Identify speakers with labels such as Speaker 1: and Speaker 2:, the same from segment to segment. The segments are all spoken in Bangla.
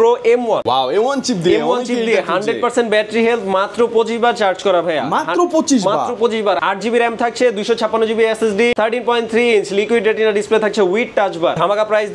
Speaker 1: Pro M1
Speaker 2: wow M1 chip দিয়ে
Speaker 1: 100% ব্যাটারি হেলথ মাত্র 25 বার চার্জ করা ভাইয়া
Speaker 2: মাত্র 25
Speaker 1: বার 8GB RAM থাকছে 256GB SSD 13.3 inch liquid retina display থাকছে উইথ টাচ বার ধামাকা প্রাইস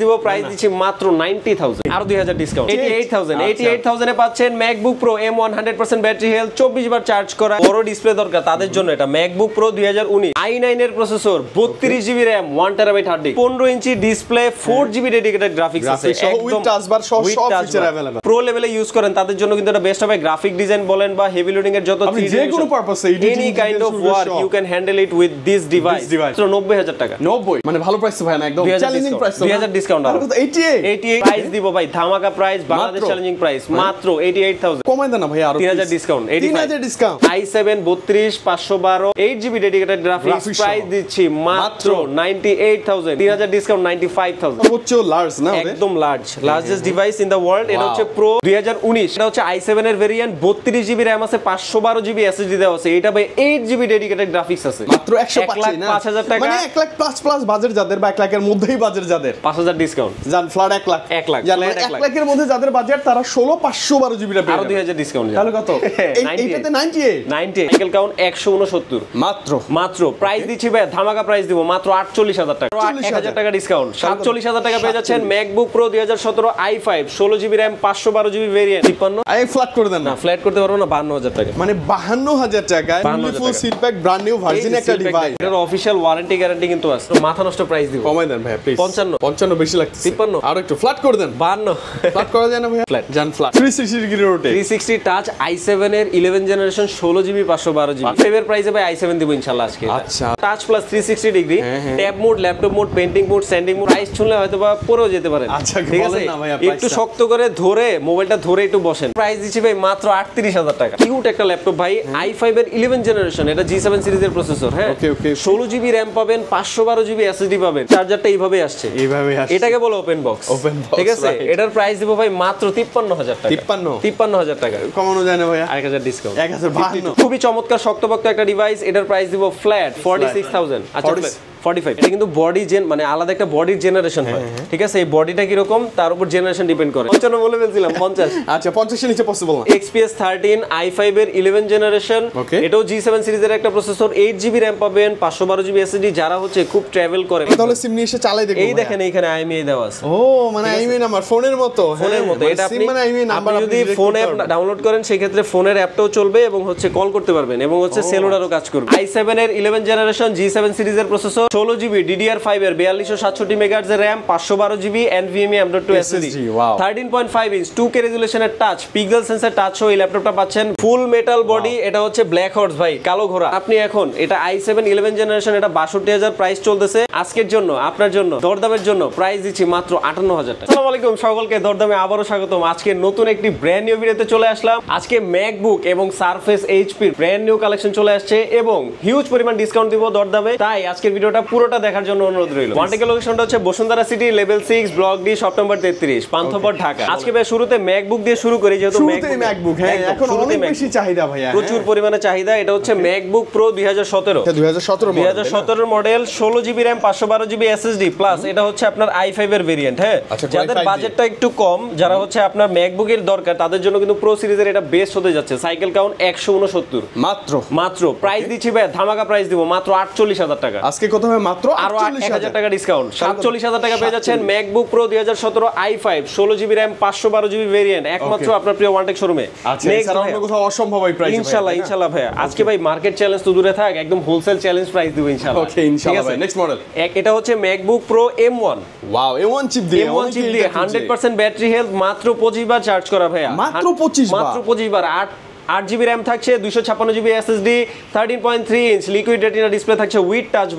Speaker 1: দিচ্ছি মাত্র 90000 আর 2000 ডিসকাউন্ট 88000 এ পাচ্ছেন MacBook Pro M1 100% battery health 24 বার চার্জ করা বড় ডিসপ্লে দরকার তাদের জন্য এটা MacBook Pro 2019 i9 এর processor 32GB RAM 1TB hard disk 15 inch display 4GB dedicated graphics আছে
Speaker 2: একদম টাচ বার সব ফিচার अवेलेबल
Speaker 1: প্রো লেভেলে ইউজ করেন তাদের জন্য কিন্তু এটা বেস্ট হবে গ্রাফিক ডিজাইন বলেন বা হেভি লোডিং এর যত
Speaker 2: যে কোনো পারপাসে
Speaker 1: any kind of work you can handle it with this device তো 90000 টাকা
Speaker 2: 90 মানে ভালো প্রাইস ভাই না একদম চ্যালেঞ্জিং প্রাইস
Speaker 1: 2000 ডিসকাউন্ট আর 88 প্রাইস দিব ভাই ধামাকা প্রাইস বাংলাদেশ চ্যালেঞ্জিং প্রাইস মাত্র 88000
Speaker 2: কমাই দেন না ভাই আর
Speaker 1: 3000 discount
Speaker 2: 3000 discount
Speaker 1: i7 32 512 8GB dedicated graphics price দিচ্ছি মাত্র 98000 3000 ডিসকাউন্ট 95000
Speaker 2: সর্বোচ্চ লার্জ না
Speaker 1: একদম largest device in the world এটা হচ্ছে প্রো 2019 এটা হচ্ছে i7 এর ভেরিয়েন্ট 32GB RAM আছে 512GB SSD দেওয়া আছে এটা ভাই 8GB ডেডিকেটেড গ্রাফিক্স আছে
Speaker 2: মাত্র 105 না
Speaker 1: 5000 টাকা
Speaker 2: মানে 1 লাখ প্লাস বাজেট যাদের বা 1 লাখের মধ্যেই বাজেট যাদের
Speaker 1: 5000 ডিসকাউন্ট
Speaker 2: জান ফ্ল্যাট 1 লাখ জান 1 লাখের মধ্যে যাদের বাজেট তারা 16512GB টা পেয়ে
Speaker 1: আর 2000 ডিসকাউন্ট
Speaker 2: তাহলে কত এইটাতে 98
Speaker 1: সাইকেল কাউন্ট 169 মাত্র প্রাইস দিচ্ছি ভাই ধামাকা প্রাইস দিব মাত্র 48000 টাকা 1000 টাকা ডিসকাউন্ট 47000 টাকা পেয়ে যাচ্ছেন MacBook Pro 2017 i5 16GB RAM 512GB variant 53
Speaker 2: I flat করে দেন
Speaker 1: না ফ্ল্যাট করতে পারবো না 52000 টাকা
Speaker 2: মানে 52000 টাকায় ফুল সিট প্যাক ব্র্যান্ড নিউ ভার্জিন একটা ডিভাইস
Speaker 1: এর অফিশিয়াল ওয়ারেন্টি গ্যারান্টি কিন্তু আছে মাথা নষ্ট প্রাইস দিব
Speaker 2: কমাই দেন ভাই প্লিজ 55 বেশি লাগছে
Speaker 1: 53
Speaker 2: আর একটু ফ্ল্যাট করে দেন
Speaker 1: 52
Speaker 2: ফ্ল্যাট করা যায় না ভাই
Speaker 1: ফ্ল্যাট
Speaker 2: জান ফ্ল্যাট 360 ডিগ্রি রোটে
Speaker 1: 360 টাচ i7 এর 11 জেনারেশন 16GB 512GB ফেভার প্রাইসে ভাই i7 দিব ইনশাআল্লাহ আজকে
Speaker 2: আচ্ছা
Speaker 1: touch plus 360 degree tab mode laptop mode painting mode sending mode price শুনলে হয়তো বা পরেও যেতে পারে
Speaker 2: আচ্ছা
Speaker 1: ঠিক আছে একটু শক্ত করে ধরে মোবাইলটা ধরে একটু বসেন প্রাইস দিচ্ছি ভাই মাত্র 38000 টাকা কিউট একটা ল্যাপটপ ভাই i5 এর 11 জেনারেশন এটা G7 সিরিজের প্রসেসর হ্যাঁ
Speaker 2: ওকে
Speaker 1: 16GB RAM পাবেন 512GB SSD পাবেন চার্জারটা এইভাবেই আসছে এটাকে বলে ওপেন বক্স ঠিক আছে এটার প্রাইস দিব ভাই মাত্র 53000 টাকা 53000 টাকা
Speaker 2: কমানো যায় না ভাই
Speaker 1: 1000 ডিসকাউন্ট
Speaker 2: 1052
Speaker 1: খুবই চমৎকার শক্তপোক্ত একটা ডিভাইস এটার প্রাইস দিব ফ্ল্যাট 46000 আচ্ছা 45 এটা কিন্তু বডি জেন মানে আলাদা একটা বডির জেনারেশন হয় ঠিক আছে এই বডিটা কি রকম তার উপর জেনারেশন ডিপেন্ড করে 55 বলে ফেলছিলাম 50
Speaker 2: আচ্ছা 50 এর নিচে পসিবল না
Speaker 1: XPS 13 i5 এর 11 জেনারেশন এটাও G7 সিরিজের একটা প্রসেসর 8GB RAM পাবেন 512GB SSD যারা হচ্ছে খুব ট্রাভেল করে
Speaker 2: তাহলে সিম নিয়ে এসে চালাই দেখুন
Speaker 1: এই দেখেন এইখানে IMEI দেওয়া আছে
Speaker 2: ও মানে IMEI নাম্বার ফোনের মতো
Speaker 1: এটা আপনি যদি ফোন অ্যাপ ডাউনলোড করেন সেই ক্ষেত্রে ফোনের অ্যাপটাও চলবে এবং হচ্ছে কল করতে পারবেন এবং হচ্ছে সেলুলারও কাজ করবে i7 এর 11 জেনারেশন G7 সিরিজের প্রসেসর 16GB DDR5 এর 4267 মেগাহার্টজ এর RAM 512GB NVMe M.2 SSD 13.5 inch 2K রেজোলিউশনের টাচ পিক্সেল সেন্সর টাচ সহ এই ল্যাপটপটা পাচ্ছেন ফুল মেটাল বডি এটা হচ্ছে ব্ল্যাক হর্স ভাই কালো ঘোড়া আপনি এখন এটা i7 11 জেনারেশন এটা 62000 প্রাইস চলতেছে আজকের জন্য আপনার জন্য দরদামের জন্য প্রাইস দিচ্ছি মাত্র 58000 টাকা আসসালামু আলাইকুম সকলকে দরদামে আবারো স্বাগতম আজকে নতুন একটি ব্র্যান্ড নিউ ভিডিওতে চলে আসলাম আজকে ম্যাকবুক এবং surface HP brand new collection চলে আসছে এবং হিউজ পরিমাণ ডিসকাউন্ট দিব দরদামে তাই আজকের ভিডিওটা পুরোটা দেখার জন্য অনুরোধ রইল ওয়ান্টেকের লোকেশনটা হচ্ছে Bashundhara city level 6 block D shop number 33 Panthapath Dhaka আজকে ভাই শুরুতে ম্যাকবুক দিয়ে শুরু করি যেহেতু
Speaker 2: ম্যাকবুক হ্যাঁ এখন অনেক বেশি চাহিদা ভাইয়া
Speaker 1: প্রচুর পরিমাণে চাহিদা এটা হচ্ছে MacBook pro 2017 model 16GB RAM 512GB SSD plus এটা হচ্ছে আপনার i5 এর ভেরিয়েন্ট হ্যাঁ যাদের বাজেটটা একটু কম যারা হচ্ছে আপনার ম্যাকবুকের দরকার তাদের জন্য কিন্তু প্রো সিরিজের এটা বেস্ট হতে যাচ্ছে সাইকেল কাউন্ট 169 মাত্র প্রাইস দিচ্ছি ভাই ধামাকা প্রাইস দিব মাত্র 48000 টাকা
Speaker 2: আজকে কত হবে মাত্র
Speaker 1: আরো 1000 টাকা ডিসকাউন্ট 47000 টাকা পেয়ে যাচ্ছেন MacBook pro 2017 i5 16GB RAM 512GB variant একমাত্র আপনার প্রিয় ওয়ানটেক শোরুমে
Speaker 2: আচ্ছা এছাড়া অন্য কোথাও অসম্ভব এই প্রাইস
Speaker 1: ইনশাআল্লাহ ভাই আজকে ভাই মার্কেট চ্যালেঞ্জ তো দূরে থাক একদম হোলসেল চ্যালেঞ্জ প্রাইস দিব ইনশাআল্লাহ
Speaker 2: ওকে ইনশাআল্লাহ ভাই নেক্সট মডেল
Speaker 1: এটা হচ্ছে MacBook pro M1
Speaker 2: wow M1 chip দিয়ে
Speaker 1: 100% ব্যাটারি হেলথ মাত্র 25 বার চার্জ করা ভাইয়া
Speaker 2: মাত্র 25
Speaker 1: বার 8GB RAM থাকছে 256GB SSD 13.3 inch liquid retina display থাকছে with touch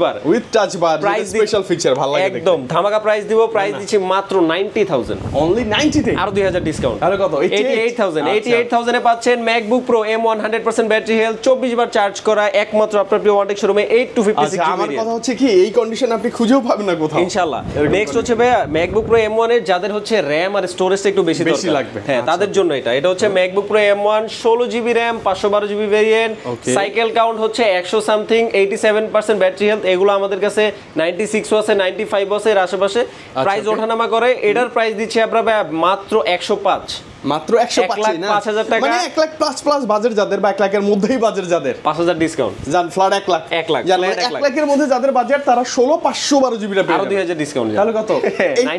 Speaker 1: bar
Speaker 2: special feature ভালো লাগে
Speaker 1: একদম ধামাকা প্রাইস দিব প্রাইস দিচ্ছি মাত্র 90000
Speaker 2: অনলি 90 তে
Speaker 1: আর 2000 ডিসকাউন্ট
Speaker 2: আর কত
Speaker 1: 88000 এ পাচ্ছেন MacBook Pro M1 100% battery health 24 বার চার্জ করা একমাত্র আপনার প্রিয় ওয়ানটেক শোরুমে 8256
Speaker 2: আমার কথা হচ্ছে কি এই কন্ডিশন আপনি খুঁজেও পাবেন না কোথাও
Speaker 1: ইনশাআল্লাহ নেক্সট হচ্ছে ভাইয়া MacBook Pro M1 এর যাদের হচ্ছে RAM আর স্টোরেজটা একটু বেশি দরকার
Speaker 2: লাগবে
Speaker 1: হ্যাঁ তাদের জন্য এটা হচ্ছে MacBook Pro M1 16GB GB RAM 512 GB variant, cycle count হচ্ছে 100 সামথিং, 87% ব্যাটারি হেলথ। এগুলো আমাদের কাছে 96 আছে, 95 আছে এর আশেপাশে। প্রাইস ওঠানামা করে। এটার প্রাইস দিচ্ছি আমরা মাত্র 105,
Speaker 2: মাত্র 105 না,
Speaker 1: 5,000 টাকা,
Speaker 2: মানে 1 লাখ প্লাস বাজেট যাদের বা 1 লাখের মধ্যেই বাজেট যাদের,
Speaker 1: 5,000 ডিসকাউন্ট
Speaker 2: জান ফ্ল্যাট 1 লাখ,
Speaker 1: 1 লাখ,
Speaker 2: জান 1 লাখের মধ্যে যাদের বাজেট তারা 16,512 জিবি টা পেয়ে
Speaker 1: আরো 2000 ডিসকাউন্ট।
Speaker 2: তাহলে কত?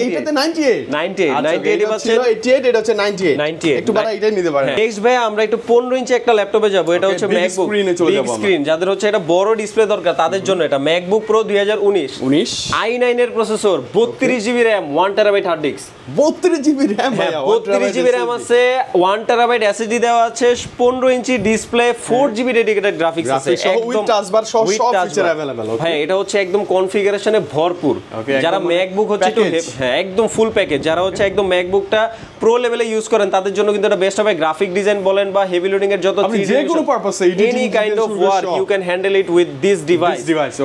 Speaker 2: এইটাতে 98
Speaker 1: পাচ্ছেন,
Speaker 2: 88 এটা হচ্ছে 98 একটু বাড়া এটাই নিতে পারেন।
Speaker 1: নেক্সট ভাই আমরা একটু 15 ইঞ্চি একটা ল্যাপটপে যাব। এটা হচ্ছে ম্যাকবুক বিগ স্ক্রিন, যাদের হচ্ছে এটা বড় ডিসপ্লে দরকার তাদের জন্য এটা ম্যাকবুক প্রো 2019 i9 এর processor, 32 GB RAM, 1 terabyte hard disk,
Speaker 2: 32 GB RAM ভাইয়া,
Speaker 1: 32 জিবি র‍্যাম আছে, 1 টেরাবাইট এসএসডি দেওয়া আছে, 15 inch display, 4 GB dedicated graphics আছে,
Speaker 2: একদম টাচবার সহ সব ফিচার अवेलेबल।
Speaker 1: ভাই এটা হচ্ছে একদম কনফিগারেশনে ভরপুর। যারা ম্যাকবুক হচ্ছে একটু একদম ফুল প্যাকেজ, যারা হচ্ছে একদম ম্যাকবুকটা প্রো লেভেলে ইউজ করেন তাদের জন্য কিন্তু এটা বেস্ট হবে। গ্রাফিক ডিজাইন বলেন বা হেভি লোডিং এর যত
Speaker 2: যে কোনো পারপাসে
Speaker 1: any kind of work you can handle it with this device.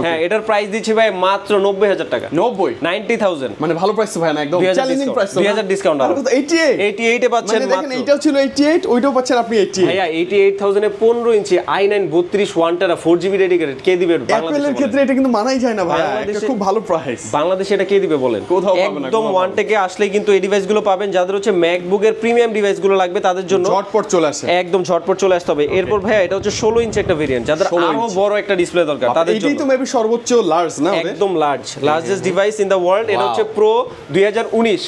Speaker 1: হ্যাঁ, এটার প্রাইস দিচ্ছি ভাই মাত্র 90,000 টাকা, 90,000,
Speaker 2: মানে ভালো প্রাইস ভাই না, একদম চ্যালেঞ্জিং প্রাইস।
Speaker 1: 2000 ডিসকাউন্ট আর
Speaker 2: 88
Speaker 1: এ পাচ্ছেন মাত্র।
Speaker 2: দেখেন এটাও ছিল 88, ওইটাও পাচ্ছেন আপনি 88
Speaker 1: ভাইয়া। 88,000 এ 15 ইঞ্চি i9 32 1 টেরা 4 জিবি ডেডিকেটেড কে দিবে বাংলাদেশে?
Speaker 2: অ্যাপলের ক্ষেত্রে এটা কিন্তু মানাই যায় না ভাই, এটা খুব ভালো প্রাইস।
Speaker 1: বাংলাদেশে এটা কে দিবে বলেন?
Speaker 2: কোথাও পাবেন না।
Speaker 1: একদম ওয়ান টেকে আসলে কিন্তু এই ডিভাইসগুলো পাবেন। যাদের হচ্ছে ম্যাকবুকের প্রিমিয়াম ডিভাইসগুলো লাগবে তাদের জন্য
Speaker 2: ঝটপট চলে আসে,
Speaker 1: একদম ঝটপট চলে আসতে হবে। এরপর ভাইয়া এটা হচ্ছে 16 ইঞ্চি একটা ভেরিয়েন্ট, যাদের আরো বড় একটা ডিসপ্লে দরকার তাদের জন্য।
Speaker 2: এটাই তো মেবি সর্বোচ্চ লার্জ না,
Speaker 1: একদম largest device in the world. এটা হচ্ছে প্রো 2019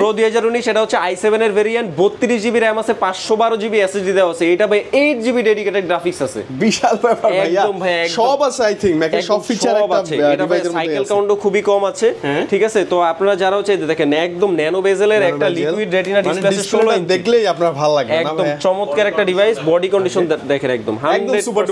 Speaker 1: প্রো 2019, এটা হচ্ছে i7 এর ভেরিয়েন্ট, 32 জিবি র‍্যাম আছে, 512 জিবি এসএসডি দেওয়া আছে, এটা ভাই 8 জিবি ডেডিকেটেড গ্রাফিক্স আছে।
Speaker 2: বিশাল ব্যাপার ভাইয়া, একদম ভাই সব আছে। আই থিং ম্যাকের সব ফিচার একটা ডিভাইসের মধ্যে
Speaker 1: সাইকেল কাউন্টও খুবই কম আছে, ঠিক আছে? তো আপনারা যারা হচ্ছে দেখেন একদম ন্যানো বেজেলের একটা লিকুইড রেটিনা ডিসপ্লে আছে, 16 ইঞ্চি,
Speaker 2: দেখলেই আপনার ভালো লাগবে না?
Speaker 1: একদম চমৎকার একটা ডিভাইস। বডি কন্ডিশন দেখেন একদম 100% সুপার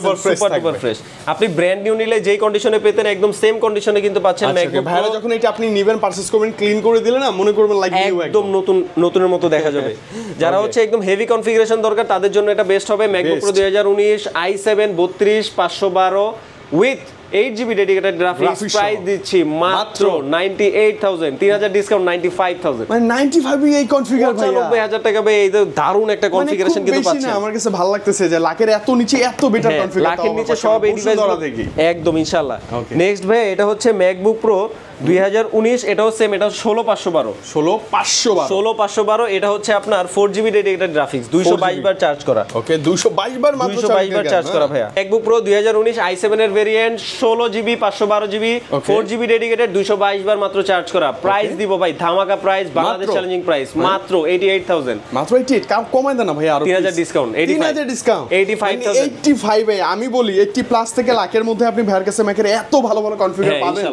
Speaker 1: ডুপার ফ্রেশ। আপনি ব্র্যান্ড নিউ নিলে যেই কন্ডিশনে পেতেন একদম সেম কন্ডিশনে কিন্তু পাচ্ছেন ম্যাকবুক।
Speaker 2: ভাইরা যখন এটা আপনি নেবেন পারচেজ করবেন, ক্লিন করে দিলে না মনে করবেন লাইক নিউ,
Speaker 1: একদম নতুনের মতো দেখা যাবে। যারা হচ্ছে একদম হেভি কনফিগারেশন দরকার তাদের জন্য এটা বেস্ট হবে। MacBook pro 2019 i7 32 512 with 8 GB dedicated graphics, price দিচ্ছি মাত্র 98,000, 3000 ডিসকাউন্ট 95,000,
Speaker 2: মানে 95 এই কনফিগার ভাই
Speaker 1: 95,000 টাকা ভাই। এই দারুণ একটা কনফিগারেশন কিন্তু পাচ্ছেন।
Speaker 2: আমার কাছে ভালো লাগতেছে যে লাখের এত নিচে এত বেটার কনফিগার,
Speaker 1: লাখের নিচে সব এই ডিভাইস একদম ইনশাআল্লাহ। নেক্সট ভাই এটা হচ্ছে ম্যাকবুক প্রো 2019, এটাও সেম, এটা 16,512, এটা হচ্ছে আপনার 4 জিবি ডেডিকেটেড গ্রাফিক্স, 222 বার চার্জ করা।
Speaker 2: ওকে, 222 বার মাত্র
Speaker 1: 222 বার চার্জ করা ভাইয়া। ম্যাকবুক প্রো 2019 i7 এর variant, 16 GB 512 GB 4 GB dedicated, 222 বার মাত্র চার্জ করা। প্রাইস দিব ভাই ধামাকা প্রাইস, বাংলাদেশ চ্যালেঞ্জিং প্রাইস মাত্র 88,000,
Speaker 2: মাত্র 88 কমাই দেন না ভাই, আরো
Speaker 1: 3000 ডিসকাউন্ট,
Speaker 2: 3000 ডিসকাউন্ট,
Speaker 1: 85,000,
Speaker 2: 85 ভাই। আমি বলি 80 প্লাস থেকে লাখের মধ্যে আপনি ভাইয়ের কাছে ম্যাকের এত ভালো ভালো কনফিগার পাবেন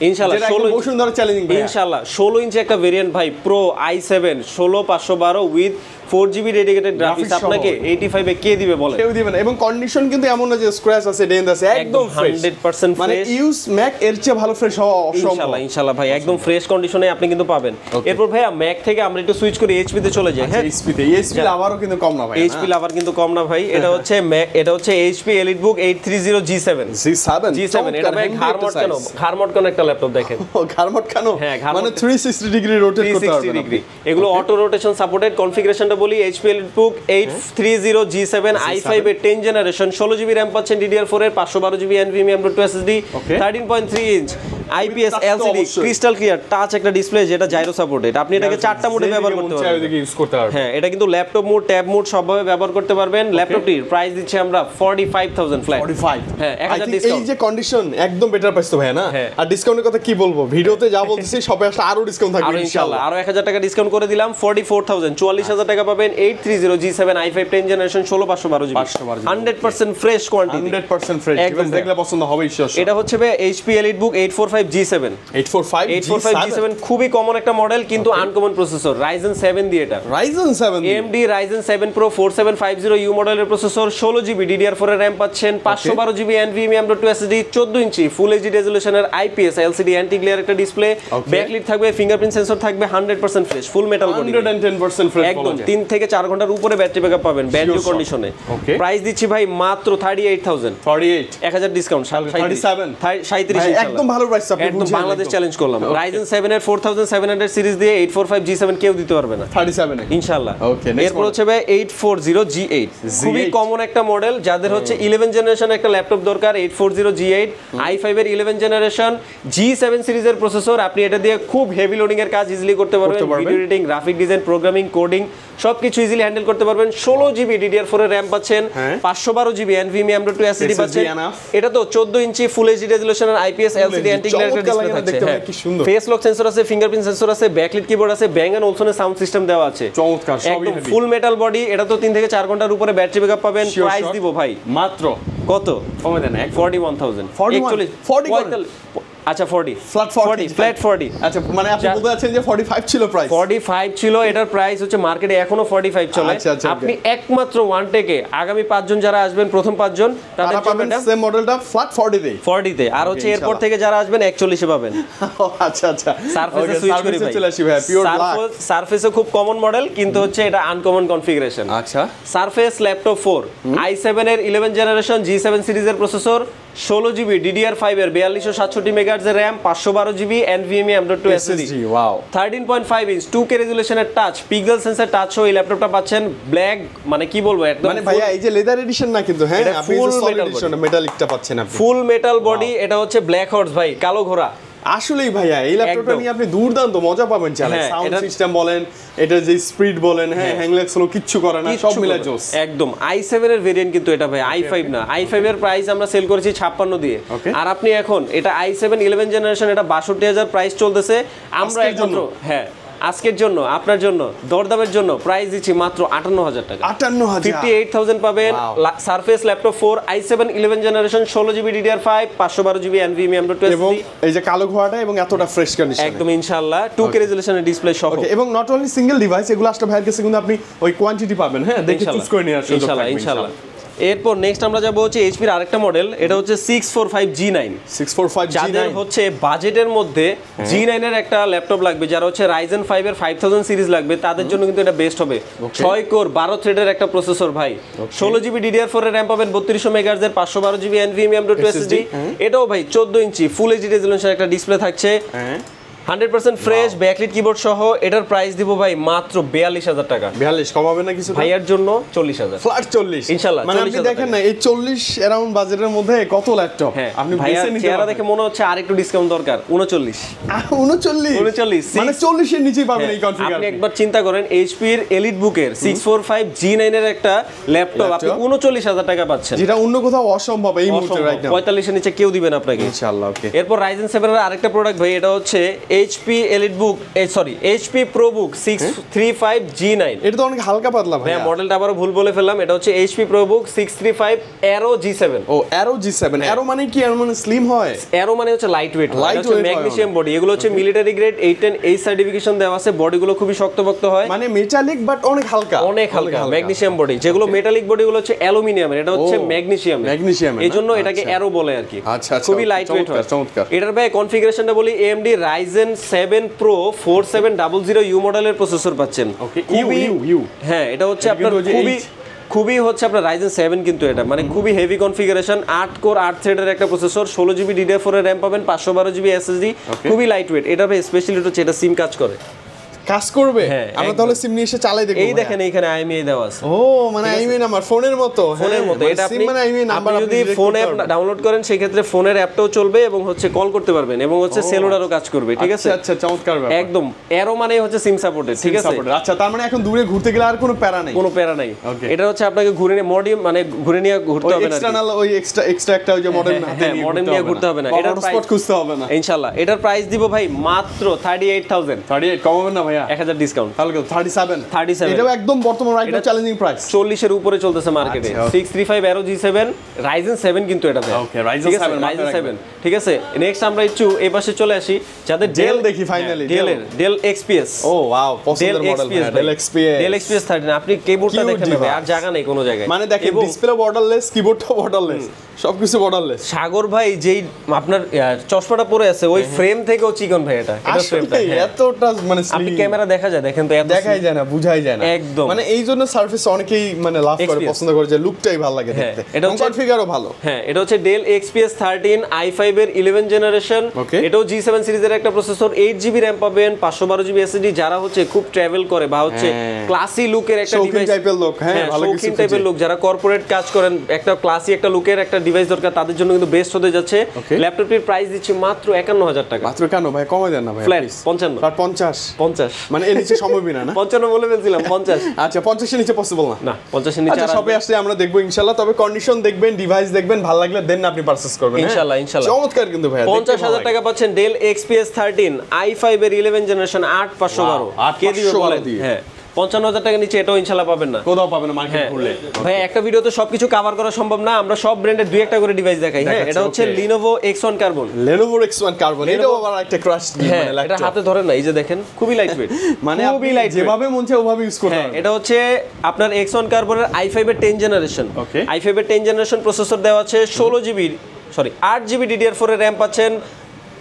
Speaker 1: ইনশাআল্লাহ।
Speaker 2: 16 বসুন্ধরা চ্যালেঞ্জিং
Speaker 1: ইনশাআল্লাহ 16 ইঞ্চি একটা ভেরিয়েন্ট ভাই, pro i7 16512 with 4 GB dedicated graphics, আপনাকে 85 এ কে দিবে বলেন?
Speaker 2: কেউ দিবে না। এবং কন্ডিশন কিন্তু এমন না যে স্ক্র্যাচ আছে, ডেন্ট আছে, একদম
Speaker 1: 100%
Speaker 2: মানে ইউজ ম্যাক এর চেয়ে ভালো ফ্রেশ হওয়া অসম্ভব।
Speaker 1: ইনশাআল্লাহ ভাই, একদম ফ্রেশ কন্ডিশনে আপনি কিন্তু পাবেন। এরপর ভাই ম্যাক থেকে আমরা একটু সুইচ করে এইচপি তে চলে যাই। হ্যাঁ,
Speaker 2: এইচপি লাভারও কিন্তু কম না ভাই,
Speaker 1: এইচপি লাভার কিন্তু কম না ভাই। এটা হচ্ছে এইচপি এলিটবুক 830 G7, এটা ভাই ঘাড়মট কেন একটা ল্যাপটপ দেখেন।
Speaker 2: ঘাড়মট কেন? মানে 360 ডিগ্রি রোটেট করতে পারবেন।
Speaker 1: এগুলো অটো রোটেশন সাপোর্টেড। কনফিগারেশনটা বলি, এইচপি এলিটবুক 830 G7 i5 এর 10 জেনারেশন, 16 জিবি র‍্যাম পাচ্ছেন, DDR4 এর 512 GB NVMe M.2 SSD, 13.3 inch IPS LCD crystal clear touch একটা ডিসপ্লে, যেটা জাইরো সাপোর্টেড। আপনি এটাকে 4টা মোডে ব্যবহার করতে পারবেন। হ্যাঁ, এটা কিন্তু ল্যাপটপ মোড, ট্যাব মোড সবভাবে ব্যবহার করতে পারবেন। ল্যাপটপটির প্রাইস দিচ্ছি আমরা 45,000 ফ্ল্যাট। 45, হ্যাঁ, 1000 ডিসকাউন্ট।
Speaker 2: এই যে কন্ডিশন একদম বেটার প্রাইস তো ভাই না। আর ডিসকাউন্টের কথা কি বলবো, ভিডিওতে যা বলতেছি সবে আসলে আরো ডিসকাউন্ট থাকবে ইনশাআল্লাহ।
Speaker 1: আরো 1000 টাকা ডিসকাউন্ট করে দিলাম, 44,000, 44,000 টাকা পাবেন। 830 G7 i5 10 generation, 16,512 GB, 100% fresh quantity,
Speaker 2: 100% fresh. Device দেখলে পছন্দ হবে ইনশাআল্লাহ।
Speaker 1: এটা হচ্ছে ভাই HP এলিটবুক 845 G7, 845 G7 খুবই কমন একটা মডেল, কিন্তু আনকমন প্রসেসর, Ryzen 7 দিয়ে এটা,
Speaker 2: Ryzen 7
Speaker 1: AMD Ryzen 7 Pro 4750U মডেলের প্রসেসর, 16 জিবি DDR4 এর RAM পাচ্ছেন, 512 GB NVMe M.2 SSD, 14 inch full HD রেজোলিউশনের IPS LCD অ্যান্টি গ্লেয়ার একটা ডিসপ্লে, ব্যাকলিট থাকবে, ফিঙ্গারপ্রিন্ট সেন্সর থাকবে, 100% fresh, full metal body,
Speaker 2: 110% fresh,
Speaker 1: একদম 3 থেকে 4 ঘন্টার উপরে ব্যাটারি ব্যাকআপ পাবেন ব্যান্ড নিউ কন্ডিশনে। প্রাইস দিচ্ছি ভাই মাত্র 38,000,
Speaker 2: 48,
Speaker 1: 1000 ডিসকাউন্ট, 37
Speaker 2: একদম ভালো প্রাইস প্রাইস আপনি
Speaker 1: একদম বাংলাদেশ চ্যালেঞ্জ করলাম। Ryzen 7 এর 4700 সিরিজ দিয়ে 845 G7 কেউ দিতে পারবে না
Speaker 2: 37 এ
Speaker 1: ইনশাআল্লাহ।
Speaker 2: ওকে,
Speaker 1: এরপর হচ্ছে ভাই 840 G8, খুবই কমন একটা মডেল যাদের হচ্ছে 11 জেনারেশন একটা ল্যাপটপ দরকার। 840 G8 i5 এর 11 জেনারেশন G7 সিরিজের প্রসেসর, আপনি এটা দিয়ে খুব হেভি লোডিং এর কাজ ইজিলি করতে পারবেন। Video editing, graphic design, programming, coding সবকিছু ইজিলি হ্যান্ডেল করতে পারবেন। 16 জিবি DDR4 এর RAM পাচ্ছেন, 512 জিবি NVMe M.2 SSD পাচ্ছেন। এটা তো 14 ইঞ্চি ফুল এইচডি রেজোলিউশনের IPS LCD anti glare display থাকছে। ফেস লক সেন্সর আছে, ফিঙ্গারপ্রিন্ট সেন্সর আছে, ব্যাকলিট কিবোর্ড আছে, ব্যাং এন্ড ওলসনের সাউন্ড সিস্টেম দেওয়া আছে।
Speaker 2: চমৎকার,
Speaker 1: একদম ফুল মেটাল বডি। এটা তো 3 থেকে 4 ঘন্টার উপরে ব্যাটারি ব্যাকআপ পাবেন। প্রাইস দিব ভাই
Speaker 2: মাত্র
Speaker 1: কত?
Speaker 2: কমে দেন
Speaker 1: 41000 41 আচ্ছা 40 ফ্ল্যাট 40।
Speaker 2: আচ্ছা মানে আপনি বলতে যাচ্ছেন যে 45 ছিল প্রাইস?
Speaker 1: 45 ছিল, এটার প্রাইস হচ্ছে মার্কেটে এখনো 45 চলে। আপনি একমাত্র ওয়ান টেকে আগামী 5 জন যারা আসবেন, প্রথম 5 জন তাদের
Speaker 2: পাবেন সেম মডেলটা ফ্ল্যাট 40 তে।
Speaker 1: 40 তে। আর হচ্ছে এরপর থেকে যারা আসবেন 41 এ পাবেন।
Speaker 2: আচ্ছা আচ্ছা,
Speaker 1: সারফেসে সুইচ করি ভাই।
Speaker 2: চলে আসি ভাই, পিওর ব্ল্যাক।
Speaker 1: সারফেসে খুব কমন মডেল, কিন্তু হচ্ছে এটা আনকমন কনফিগারেশন।
Speaker 2: আচ্ছা,
Speaker 1: সারফেস ল্যাপটপ 4 i7 এর 11 জেনারেশন G7 সিরিজের প্রসেসর, 16 জিবি DDR5 এর 4267 মেগাহার্টজ এর RAM, 512 GB NVMe M.2 SSD।
Speaker 2: Wow,
Speaker 1: 13.5 inch 2K রেজোলিউশনের টাচ পিক্সেল সেন্সর টাচ সহ এই ল্যাপটপটা পাচ্ছেন ব্ল্যাক, মানে কি বলবো একদম
Speaker 2: মানে ভাইয়া এই যে লেদার এডিশন না কিন্তু, হ্যাঁ আপনি যে সলিড এডিশন মেটালিকটা পাচ্ছেন আপনি,
Speaker 1: ফুল মেটাল বডি। এটা হচ্ছে ব্ল্যাক হর্স ভাই, কালো ঘোড়া।
Speaker 2: আসলেই ভাইয়া এই ল্যাপটপটা নিয়ে আপনি দুর্দান্ত মজা পাবেন চালায়। সাউন্ড সিস্টেম বলেন, এটা যে স্পিড বলেন, হ্যাঁ হ্যাংলেক্স হলো কিচ্ছু করে না, সব মিলে জোস।
Speaker 1: একদম i7 এর ভেরিয়েন্ট কিন্তু এটা ভাই, i5 না। i5 এর প্রাইস আমরা সেল করেছি 56 দিয়ে। আর আপনি এখন এটা i7 11 জেনারেশন, এটা 62000 প্রাইস চলতেছে। আমরা একমাত্র হ্যাঁ আজকের জন্য আপনার জন্য দরদামের জন্য প্রাইস দিচ্ছি মাত্র 58000 টাকা। 58000 পাবেন। Surface laptop 4 i7 11 generation, 16 GB DDR5, 512 GB NVMe M.2 SSD
Speaker 2: এবং এই যে কালো ঘোড়াটা এবং এতটা ফ্রেশ কন্ডিশন
Speaker 1: একদম ইনশাআল্লাহ 2K রেজোলিউশনের ডিসপ্লে সহ।
Speaker 2: এবং নট অনলি সিঙ্গেল ডিভাইস, এগুলো আসলে ভাইয়ের কাছে কিন্তু আপনি ওই কোয়ান্টিটি পাবেন, হ্যাঁ দেখে চুজ করে নিয়ে আসুন
Speaker 1: ইনশাআল্লাহ। এরপর নেক্সট আমরা যাবো হচ্ছে এইচপির আরেকটা মডেল, এটা হচ্ছে 645 G9।
Speaker 2: 645 G9
Speaker 1: যাদের হচ্ছে বাজেটের মধ্যে G9 এর একটা ল্যাপটপ লাগবে, যারা হচ্ছে Ryzen 5 এর 5000 সিরিজ লাগবে, তাদের জন্য কিন্তু এটা বেস্ট হবে। 6 কোর 12 থ্রেডের একটা প্রসেসর ভাই, 16 জিবি DDR4 এর RAM পাবেন, 3200 মেগাহার্টজ এর, 512 জিবি NVMe M.2 SSD। এটাও ভাই 14 ইঞ্চি ফুল এইচডি রেজোলিউশনের একটা ডিসপ্লে থাকছে, 100% ফ্রেশ ব্যাকলিট কিবোর্ড সহ। এটার প্রাইস দিব ভাই মাত্র 42000 টাকা।
Speaker 2: 42 কমাবে না কিছু?
Speaker 1: ভাইয়ার জন্য 40000
Speaker 2: ফ্ল্যাট 40
Speaker 1: ইনশাআল্লাহ।
Speaker 2: মানে আপনি দেখেন না এই 40 অ্যারাউন্ড বাজেটের মধ্যে কত ল্যাপটপ আপনি বেছে নিতে
Speaker 1: চেহারা দেখে মনে হচ্ছে আরেকটু ডিসকাউন্ট দরকার। 39 মানে 40 এর নিচেই পাবেন এই কনফিগার। আপনি একবার চিন্তা করেন HP এর এলিট বুকের 645 G9 এর একটা ল্যাপটপ আপনি 39000 টাকা পাচ্ছেন,
Speaker 2: যেটা অন্য কোথাও অসম্ভব এই মুহূর্তে রাইট নাও।
Speaker 1: 45 এর নিচে কেউ দিবেন আপনাকে
Speaker 2: ইনশাআল্লাহ। ওকে,
Speaker 1: এরপর Ryzen 7 এর আরেকটা প্রোডাক্ট ভাই, এটা হচ্ছে HP EliteBook HP ProBook 635 G9।
Speaker 2: এটা তো অনেক হালকা পাতলা ভাই,
Speaker 1: মডেলটা আবারো ভুল বলে ফেললাম। এটা হচ্ছে HP ProBook 635 Aero G7।
Speaker 2: ও Aero G7, Aero মানে কি? Aero মানে স্লিম হয়?
Speaker 1: Aero মানে হচ্ছে লাইটওয়েট, এটা হচ্ছে ম্যাগনেসিয়াম বডি। এগুলো হচ্ছে মিলিটারি গ্রেড 810 সার্টিফিকেশন দেওয়া আছে। বডিগুলো খুবই শক্তপোক্ত হয়,
Speaker 2: মানে মেটালিক বাট অনেক হালকা
Speaker 1: ম্যাগনেসিয়াম বডি। যেগুলো মেটালিক বডিগুলো হচ্ছে অ্যালুমিনিয়ামের, এটা হচ্ছে ম্যাগনেসিয়াম। এইজন্য এটাকে অ্যারো বলে আর কি। খুবই লাইটওয়েট হয়। এটার ভাই কনফিগারেশনটা বলি, AMD Ryzen 7 Pro 4700U মডেলের প্রসেসর পাচ্ছেন। হ্যাঁ এটা হচ্ছে আপনার খুবই হচ্ছে আপনার Ryzen 7, কিন্তু এটা মানে খুবই হেভি কনফিগারেশন। 8 কোর 8 থ্রেডের একটা প্রসেসর, 16 জিবি DDR4 এর RAM পাবেন, 512 জিবি SSD, খুবই লাইটওয়েট। এটা ভাই স্পেশালিটি হচ্ছে এটা সিম কাজ করবে।
Speaker 2: আমরা তাহলে সিম নিয়ে এসে চালাই দেখব।
Speaker 1: এই দেখেন এইখানে IMEI দেওয়া আছে।
Speaker 2: ও মানে IMEI নাম্বার ফোনের মতো।
Speaker 1: এটা আপনি মানে IMEI নাম্বার যদি ফোন অ্যাপ ডাউনলোড করেন, সেই ক্ষেত্রে ফোনের অ্যাপটাও চলবে এবং হচ্ছে কল করতে পারবেন এবং হচ্ছে সেলুলারও কাজ করবে। ঠিক আছে,
Speaker 2: আচ্ছা চমৎকার ব্যাপার।
Speaker 1: একদম Aero মানে হচ্ছে সিম সাপোর্টেড। ঠিক আছে,
Speaker 2: আচ্ছা তার মানে এখন দূরে ঘুরতে গেলে আর কোনো প্যারা নাই। এটা
Speaker 1: হচ্ছে আপনাকে ঘুরে নিয়ে ঘুরে নিয়ে ঘুরতে হবে না,
Speaker 2: এক্সটারনাল ওই এক্সট্রা একটা ওই যে মডেল
Speaker 1: নিয়ে ঘুরতে হবে না,
Speaker 2: এটার প্রাইস খুঁজতে হবে না
Speaker 1: ইনশাআল্লাহ। এটার প্রাইস দিব ভাই মাত্র 38000।
Speaker 2: 38 কমাবেন না ভাইয়া?
Speaker 1: 1000 ডিসকাউন্ট।
Speaker 2: 37 এটাও একদম বর্তমান রাইট নাও চ্যালেঞ্জিং প্রাইস।
Speaker 1: 40 এর উপরে চলতেছে মার্কেটে। 635 Aero G7 Ryzen 7 কিন্তু এটা ভাই।
Speaker 2: ওকে, Ryzen 7
Speaker 1: ঠিক আছে। নেক্সট আমরা একটু এই পাশে চলে আসি, যাদের
Speaker 2: ডেল দেখি ফাইনালি।
Speaker 1: Dell XPS।
Speaker 2: ও ওয়াও, পছন্দের মডেল
Speaker 1: ডেল XPS 13। আপনি কিবোর্ডটা দেখেন ভাই, আর জায়গা নেই কোনো জায়গায়।
Speaker 2: মানে দেখেন ডিসপ্লে বর্ডারলেস, কিবোর্ডটাও বর্ডারলেস, সবকিছু বর্ডারলেস।
Speaker 1: সাগর ভাই যেই আপনার চশমাটা পরে আছে, ওই ফ্রেম থেকেও চিকন ভাই। এটা ফ্রেমটা
Speaker 2: এতটা মানে
Speaker 1: আপনি ক্যামেরা দেখা যায়, দেখেন তো এত
Speaker 2: দেখাই যায় না, বুঝাই যায় না
Speaker 1: একদম।
Speaker 2: মানে এই জন্য সারফেস অনেকেই মানে লাভ করে, পছন্দ করে, যে লুকটাই ভালো লাগে দেখতে এবং কনফিগারও ভালো।
Speaker 1: হ্যাঁ এটা হচ্ছে ডেল XPS 13 i5 এর 11 জেনারেশন, এটাও G7 সিরিজের একটা প্রসেসর, 8GB RAM পাবেন, 512GB SSD। যারা হচ্ছে খুব ট্রাভেল করে বা হচ্ছে ক্লাসি লুকের একটা ডিভাইস,
Speaker 2: টাইপের লোক, হ্যাঁ ভালো কিছু
Speaker 1: শৌখিন টাইপের লোক, যারা কর্পোরেট কাজ করেন, একটা ক্লাসি একটা লুকের একটা ডিভাইস দরকার, তাদের জন্য কিন্তু বেস্ট হতে যাচ্ছে। ল্যাপটপটির প্রাইস দিচ্ছি মাত্র 51000 টাকা।
Speaker 2: মাত্র কেন ভাই, কমাই দেন না ভাই,
Speaker 1: ফ্ল্যাট 55
Speaker 2: আর 50 মানে এর নিচে সম্ভবই না।
Speaker 1: 55 বলে ফেলছিলাম, 50।
Speaker 2: আচ্ছা 50 এর নিচে পসিবল না।
Speaker 1: না 50 এর নিচে।
Speaker 2: আচ্ছা শপে আসলে আমরা দেখবো ইনশাআল্লাহ, তবে কন্ডিশন দেখবেন, ডিভাইস দেখবেন, ভালো লাগলে দেন আপনি পারচেজ করবেন
Speaker 1: ইনশাআল্লাহ। ইনশাআল্লাহ
Speaker 2: চমৎকার কিন্তু ভাই।
Speaker 1: 50000 টাকা পাচ্ছেন ডেল XPS 13 i5 এর 11 জেনারেশন 8512। কে দিবে বলেন? হ্যাঁ 55000 টাকা নিচে এটাও ইনশাআল্লাহ পাবেন না,
Speaker 2: কোথাও পাবেন না মার্কেট ঘুরলে।
Speaker 1: ভাই একটা ভিডিওতে সবকিছু কভার করা সম্ভব না, আমরা সব ব্র্যান্ডের দুই একটা করে ডিভাইস দেখাই। হ্যাঁ এটা হচ্ছে Lenovo X1 Carbon।
Speaker 2: Lenovo X1 Carbon এটাও আবার একটা ক্রাশ দিয়ে মানে
Speaker 1: এটা হাতে ধরেন না, এই যে দেখেন খুবই লাইটওয়েট,
Speaker 2: মানে আপনি যেভাবে মন চায় ওভাবে ইউজ করতে পারবেন।
Speaker 1: এটা হচ্ছে আপনার X1 Carbon এর i5 এর 10 জেনারেশন। i5 এর 10 জেনারেশন প্রসেসর দেওয়া আছে, 8GB DDR4 এর RAM পাচ্ছেন,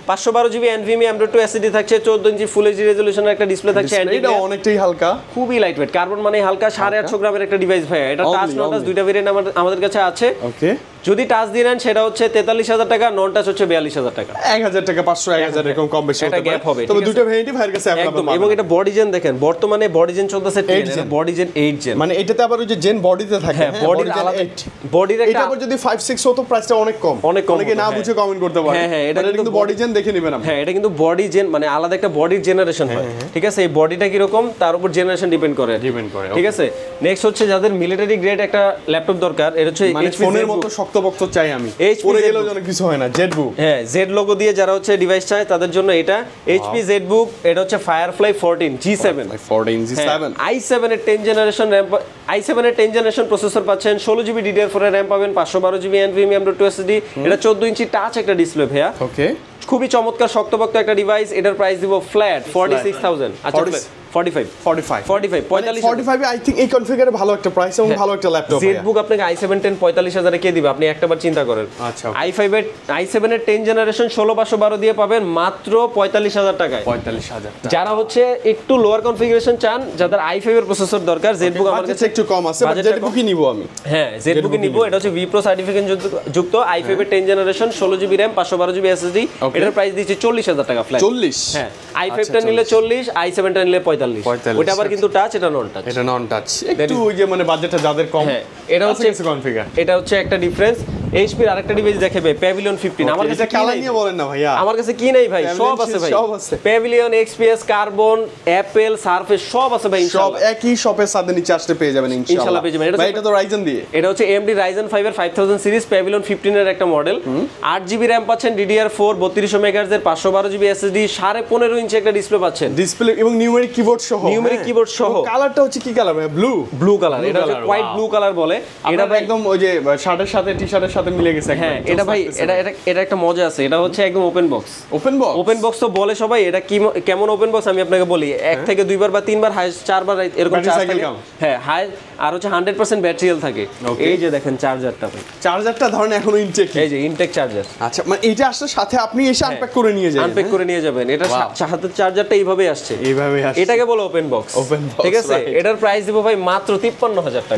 Speaker 1: 512GB NVMe M.2 SSD থাকছে, 14 ইঞ্চি ফুল এইচডি রেজোলিউশনের একটা ডিসপ্লে থাকছে।
Speaker 2: এটা অনেকটাই হালকা,
Speaker 1: খুবই লাইটওয়েট। কার্বন মানে হালকা, 850 গ্রামের একটা ডিভাইস ভাই। এটা টাচ নন টাচ দুইটা ভেরিয়েন্ট আমাদের কাছে আছে।
Speaker 2: ওকে,
Speaker 1: যদি টাচ দিয়ে নেন সেটা হচ্ছে 43000 টাকা, নন টাচ হচ্ছে 42000 টাকা।
Speaker 2: 1000 টাকা 500 1000 এরকম কম বেশি
Speaker 1: একটা গ্যাপ হবে,
Speaker 2: তবে দুটো ভেরিয়েন্টই ভাইয়ের কাছে अवेलेबल পাবেন।
Speaker 1: এবং এটা বডি জেন দেখেন, বর্তমানে বডি জেন চলতেছে 10, বডি জেন 8 জেন,
Speaker 2: মানে এটাতে আবার ওই যে জেন বডিতে থাকে, হ্যাঁ বডির আলাদা 8
Speaker 1: বডির একটা।
Speaker 2: এটা আবার যদি 5 6 হতো প্রাইসটা অনেক কম, অনেকে না বুঝে কমেন্ট করতে পারে।
Speaker 1: হ্যাঁ এটা
Speaker 2: কিন্তু বডি জেন দেখে নেবেন আপনি।
Speaker 1: হ্যাঁ এটা কিন্তু বডি জেন মানে আলাদা একটা বডির জেনারেশন হয়, ঠিক আছে? এই বডিটা কি রকম তার উপর জেনারেশন ডিপেন্ড করে, ঠিক আছে? নেক্সট হচ্ছে যাদের মিলিটারি গ্রেড একটা ল্যাপটপ দরকার, এটা হচ্ছে
Speaker 2: HP ফোনের মতো শক্তপোক্ত চাই আমি, পরে গেলেও যেন কিছু হয় না। জেটবুক, হ্যাঁ
Speaker 1: জেড লোগো দিয়ে যারা হচ্ছে ডিভাইস চায় তাদের জন্য এটা HP জেটবুক। এটা হচ্ছে Firefly 14 G7 i7 এর 10 জেনারেশন RAM, i7 এর 10 জেনারেশন প্রসেসর পাচ্ছেন, 16GB DDR4 এর RAM পাবেন, 512GB NVMe M.2 SSD। এটা 14 ইঞ্চি টাচ একটা ডিসপ্লে ভাইয়া।
Speaker 2: ওকে,
Speaker 1: খুবই চমৎকার শক্তপোক্ত একটা ডিভাইস। এটার প্রাইস দিব ফ্ল্যাট 46000। আচ্ছা 45
Speaker 2: আই থিং এই কনফিগারে ভালো একটা প্রাইস এবং ভালো একটা ল্যাপটপ।
Speaker 1: জেটবুক আপনাকে i7 10 45000 এ কে দিবে, আপনি একটাবার চিন্তা করেন।
Speaker 2: আচ্ছা
Speaker 1: i7 এর 10 জেনারেশন 16512 দিয়ে পাবেন মাত্র 45000 টাকায়।
Speaker 2: 45000
Speaker 1: যারা হচ্ছে একটু লোয়ার কনফিগারেশন চান, যাদের i5 এর প্রসেসর দরকার, জেটবুক আমার কাছে
Speaker 2: একটু কম আছে, বাট জেটবুকই নিব আমি।
Speaker 1: হ্যাঁ জেটবুকই নিব। এটা হচ্ছে Vpro সার্টিফিকেশন যুক্ত i5 এর 10 generation 16GB RAM 512GB SSD। এটার প্রাইস দিচ্ছি 40000 টাকা ফ্ল্যাট।
Speaker 2: 40?
Speaker 1: হ্যাঁ i5 টা নিলে 40, i7 টা নিলে 45। ওটা আবার কিন্তু টাচ, এটা নন টাচ।
Speaker 2: এটা নন টাচ, একটু ওই যে মানে বাজেটটা যাদের কম।
Speaker 1: হ্যাঁ এটা হচ্ছে কনফিগার, এটা হচ্ছে একটা ডিফারেন্স। HP এর আরেকটা ডিভাইস দেখাবে Pavilion 15। আমার কাছে
Speaker 2: কালা নিয়ে বলেন না ভাইয়া,
Speaker 1: আমার কাছে কি নাই ভাই, সব আছে ভাই,
Speaker 2: সব আছে।
Speaker 1: Pavilion, XPS, Carbon, Apple, Surface সব আছে ভাই ইনশাআল্লাহ।
Speaker 2: সব একই শপের সাথে নিচে আসতে পেয়ে যাবেন ইনশাআল্লাহ পেয়ে যাবেন। ভাই এটা তো Ryzen দিয়ে,
Speaker 1: এটা হচ্ছে AMD Ryzen 5 এর 5000 সিরিজ Pavilion 15 এর একটা মডেল। 8GB RAM পাচ্ছেন, DDR4 3200 MHz এর 512GB SSD, 15.5 ইঞ্চি একটা ডিসপ্লে পাচ্ছেন,
Speaker 2: ডিসপ্লে এবং নিউমেরিক কিবোর্ড সহ।
Speaker 1: নিউমেরিক কিবোর্ড সহ।
Speaker 2: কালারটা হচ্ছে কি কালার ভাই? Blue colour.
Speaker 1: এটা হচ্ছে হোয়াইট ব্লু কালার বলে।
Speaker 2: এটা একদম ওই যে শার্টের সাথে টি-শার্টের সাথে মিলে গেছে।
Speaker 1: হ্যাঁ এটা ভাই এটা একটা মজা আছে, এটা হচ্ছে একদম ওপেন বক্স। ওপেন বক্স তো বলে সবাই, এটা কি কেমন ওপেন বক্স আমি আপনাকে বলি। এক থেকে দুইবার বা তিনবার হাই 4বার এরকম চার্জ থাকে। হ্যাঁ হাই আর হচ্ছে 100% ব্যাটারিয়াল থাকে। এই যে দেখেন চার্জারটা ভাই,
Speaker 2: চার্জারটা ধরেন এখনো ইনটেক,
Speaker 1: এই যে ইনটেক চার্জার।
Speaker 2: আচ্ছা মানে এটা আসলে সাথে আপনি এসে আনপ্যাক করে নিয়ে যাবেন,
Speaker 1: আনপ্যাক করে নিয়ে যাবেন। এটা সাথে চার্জারটা এইভাবেই আসছে, এটাকে বলে ওপেন বক্স, ঠিক আছে? এটার প্রাইস দিব ভাই মাত্র 53000 টাকা।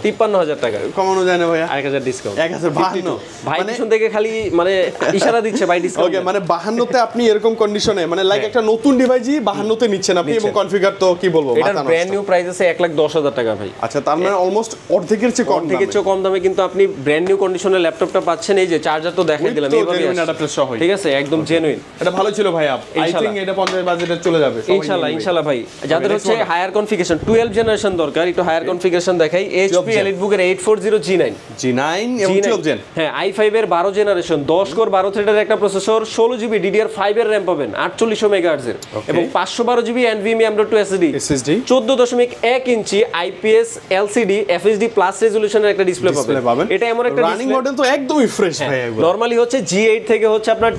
Speaker 1: 53000 টাকা
Speaker 2: কমানো যায় না ভাই?
Speaker 1: 1000 ডিসকাউন্ট।
Speaker 2: 1052
Speaker 1: ভাই পিছন থেকে খালি মানে ইশারা দিচ্ছে ভাই ডিসকাউন্ট।
Speaker 2: ওকে, মানে 52 তে আপনি এরকম কন্ডিশনে মানে লাইক একটা নতুন ডিভাইসই 52 তে নিচ্ছেন আপনি, এবং কনফিগার তো কি বলবো,
Speaker 1: এটার ব্র্যান্ড নিউ প্রাইস আছে 1,10,000 টাকা ভাই।
Speaker 2: আচ্ছা তার মানে অলমোস্ট অর্ধেকের চেয়ে
Speaker 1: কম দামে কিন্তু আপনি ব্র্যান্ড নিউ কন্ডিশনের ল্যাপটপটা পাচ্ছেন। এই যে চার্জার তো দেখাই দিলাম, এইভাবে ঠিক আছে, একদম জেনুইন।
Speaker 2: এটা ভালো ছিল ভাই, আই থিং এটা 50 বাজেটে চলে যাবে
Speaker 1: ইনশাআল্লাহ ভাই। যাদের হচ্ছে হায়ার কনফিগারেশন 12 জেনারেশন দরকার, একটু হায়ার কনফিগারেশন দেখাই। HP EliteBook এর 840 G9
Speaker 2: এবং 12 জেন।
Speaker 1: হ্যাঁ i5 এর 12 জেনারেশন 10 কোর 12 থ্রেডের একটা প্রসেসর, 16GB DDR5 এর RAM পাবেন 4800 MHz এর, এবং 512GB NVMe M.2 SSD, 14.1 ইঞ্চি IPS LCD FHD প্লাস রেজোলিউশনের একটা ডিসপ্লে পাবেন। এটা এমন একটা
Speaker 2: রানিং মডেল তো একদমই ফ্রেশ ভাই।
Speaker 1: নরমালি হচ্ছে G8 থেকে হচ্ছে আপনার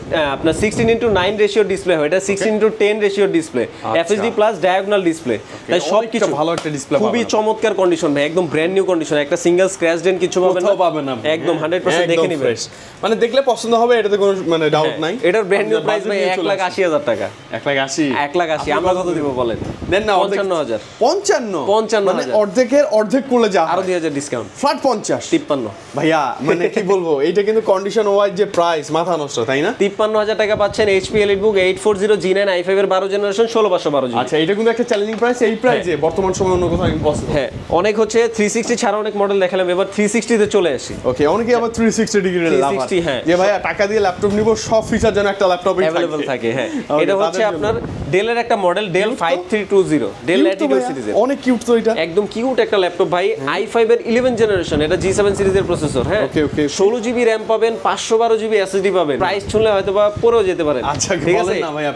Speaker 1: 16:9 রেশিও ডিসপ্লে হয়, এটা 16:10 ratio display, FHD plus diagonal display. তাই সবকিছু
Speaker 2: ভালো একটা ডিসপ্লে,
Speaker 1: খুবই চমৎকার কন্ডিশন ভাই, একদম ব্র্যান্ড নিউ কন্ডিশন, একটা সিঙ্গেল স্ক্র্যাচ ডেন্ট কিছু পাবেন না, একদম 100% দেখে নিবেন,
Speaker 2: মানে দেখলে পছন্দ হবে, এটাতে কোনো মানে ডাউট নাই।
Speaker 1: এটার ব্র্যান্ড নিউ প্রাইস ভাই 1,80,000 টাকা।
Speaker 2: 1,80,000
Speaker 1: আমরা কত দিব বলেন?
Speaker 2: দেন না
Speaker 1: 55,000।
Speaker 2: 55 মানে অর্ধেকের অর্ধেক করলে যা
Speaker 1: আরো 2,000 ডিসকাউন্ট,
Speaker 2: ফ্ল্যাট 50
Speaker 1: 53
Speaker 2: ভাইয়া, মানে কি বলবো, এইটা কিন্তু কন্ডিশন ওয়াইজ যে প্রাইস মাথা নষ্ট, তাই না?
Speaker 1: 53,000 টাকা পাচ্ছেন এইচপি এলিটবুক 840 G9 i5 এর 12 জেনারেশন 16/512 GB।
Speaker 2: আচ্ছা, এটা কিন্তু একটা চ্যালেঞ্জিং প্রাইস, এই প্রাইসে বর্তমান সময়ে অন্য কোথাও ইম্পসিবল।
Speaker 1: হ্যাঁ, অনেক হচ্ছে 360 ছাড়া অনেক মডেল দেখালাম, এবার 360 তে চলে আসি।
Speaker 2: ওকে, অনেকে আবার 360 ডিগ্রি লাভ,
Speaker 1: 360, হ্যাঁ,
Speaker 2: যে ভাইয়া টাকা দিয়ে ল্যাপটপ নিব, সব ফিচার যেন একটা ল্যাপটপে
Speaker 1: अवेलेबल থাকে। হ্যাঁ, এটা হচ্ছে আপনার ডেলের একটা মডেল, ডেল 5320, ডেল ল্যাটিটিউড সিরিজের,
Speaker 2: অনেক কিউট তো এটা,
Speaker 1: একদম কিউট একটা ল্যাপটপ ভাই। i5 এর 11 জেনারেশন, এটা G7 সিরিজের প্রসেসর। হ্যাঁ,
Speaker 2: ওকে ওকে,
Speaker 1: 16 জিবি র‍্যাম পাবেন, 512 জিবি এসএসডি পাবেন। প্রাইস শুনলে হয়তো বা পরেও যেতে পারেন।
Speaker 2: আচ্ছা,
Speaker 1: ঠিক আছে,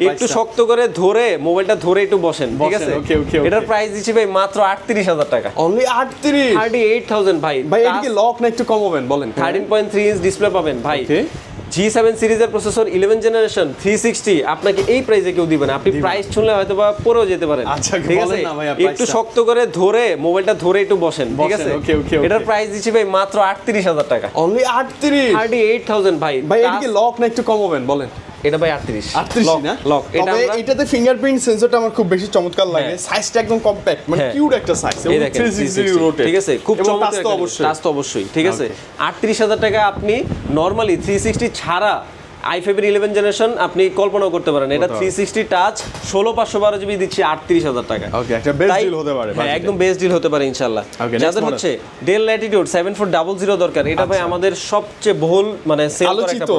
Speaker 1: একটু শক্ত করে ধরে মোবাইলটা ধরে একটু বসেন, ঠিক আছে?
Speaker 2: ওকে ওকে,
Speaker 1: এটার প্রাইস দিচ্ছি ভাই মাত্র 38,000 টাকা।
Speaker 2: অনলি 38,000
Speaker 1: ভাই।
Speaker 2: ভাই, এটা কি লক না একটু কমাবেন বলেন?
Speaker 1: 13.3 ইঞ্চ ডিসপ্লে পাবেন ভাই। G7 সিরিজের প্রসেসর 11 জেনারেশন 360 আপনাকে এই প্রাইসে কেউ দিবেন, আপনি প্রাইস শুনলে হয়তো বা পরেও যেতে পারেন।
Speaker 2: আচ্ছা,
Speaker 1: ঠিক আছে, একটু শক্ত করে ধরে মোবাইলটা ধরে একটু বসেন, ঠিক আছে?
Speaker 2: ওকে ওকে,
Speaker 1: এটার প্রাইস দিচ্ছি ভাই মাত্র 38,000 টাকা।
Speaker 2: অনলি
Speaker 1: 38,000 ভাই।
Speaker 2: ভাই, এটা কি লক না একটু কমাবেন বলেন?
Speaker 1: এটা ভাই 38
Speaker 2: না
Speaker 1: লক।
Speaker 2: তবে এটাতে ফিঙ্গারপ্রিন্ট সেন্সরটা আমার খুব বেশি চমৎকার লাগে, সাইজটা একদম কম্প্যাক্ট, মানে কিউট একটা সাইজ, এবং 360 রোটেট,
Speaker 1: ঠিক আছে, খুব চমৎকার
Speaker 2: টাচ তো
Speaker 1: অবশ্যই, ঠিক আছে। 38,000 টাকা আপনি নরমালি 360 ছাড়া i5 এর 11 জেনারেশন আপনি কল্পনাও করতে পারেন। এটা 360 টাচ 16/512 জিবি দিচ্ছি 38,000 টাকা।
Speaker 2: ওকে, একটা বেস্ট ডিল হতে পারে,
Speaker 1: হ্যাঁ, একদম বেস্ট ডিল হতে পারে ইনশাআল্লাহ। যাদের হচ্ছে ডেল ল্যাটিটিউড 7400 দরকার, এটা ভাই আমাদের সবচেয়ে বহুল মানে সেল করা একটা
Speaker 2: আলোচিত,